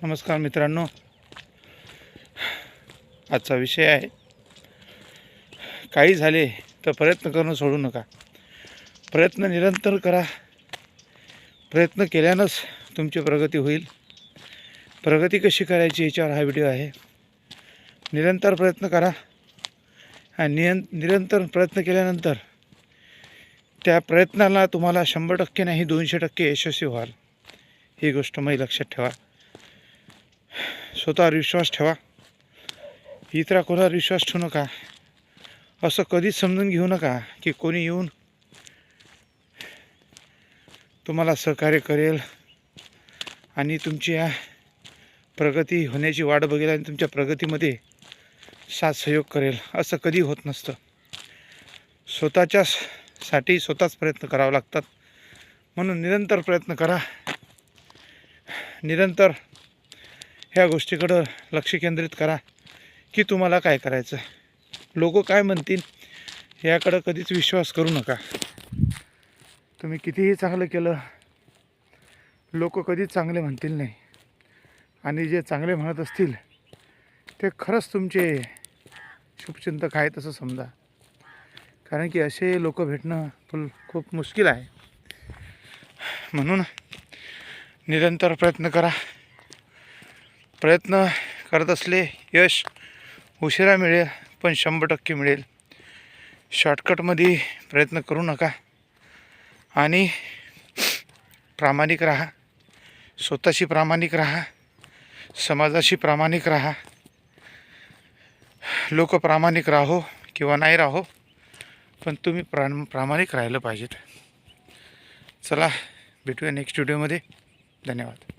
नमस्कार मित्रांनो, आजचा विषय आहे काही झाले तर प्रयत्न करणं सोडू नका. प्रयत्न निरंतर करा. प्रयत्न केल्यानंच तुमची प्रगती होईल. प्रगती कशी करायची याच्यावर हा व्हिडिओ आहे. निरंतर प्रयत्न करा आणि निरंतर प्रयत्न केल्यानंतर त्या प्रयत्नाला तुम्हाला 100% नाही 200% यशस्वी व्हाल. ही गोष्ट मी लक्षात ठेवा. स्वतःवर विश्वास ठेवा. इतरा कोणावर विश्वास ठेवू नका. असं कधीच समजून घेऊ नका की कोणी येऊन तुम्हाला सहकार्य करेल आणि तुमची प्रगती होण्याची वाट बघेल आणि तुमच्या प्रगतीमध्ये साथ सहयोग करेल. असं कधी होत नसतं. स्वतःच्यासाठी स्वतःच प्रयत्न करावे लागतात. म्हणून निरंतर प्रयत्न करा. निरंतर ह्या गोष्टीकडं लक्ष केंद्रित करा की तुम्हाला काय करायचं. लोक काय म्हणतील याकडं कधीच विश्वास करू नका. तुम्ही कितीही चांगलं केलं, लोक कधीच चांगले म्हणतील नाही. आणि जे चांगले म्हणत असतील ते खरंच तुमचे शुभचिंतक आहेत असं समजा. कारण की असे लोक भेटणं खूप मुश्किल आहे. म्हणून निरंतर प्रयत्न करा. प्रयत्न करत असले यश उशिरा मिळेल पण 100% मिळेल. शॉर्टकटमध्ये प्रयत्न करू नका आणि प्रामाणिक राहा. स्वतःशी प्रामाणिक राहा. समाजाशी प्रामाणिक राहा. लोक प्रामाणिक राहो किंवा नाही राहो पण तुम्ही प्रामाणिक राहिलं पाहिजेत. चला भेटूया नेक्स्ट व्हिडिओमध्ये. धन्यवाद.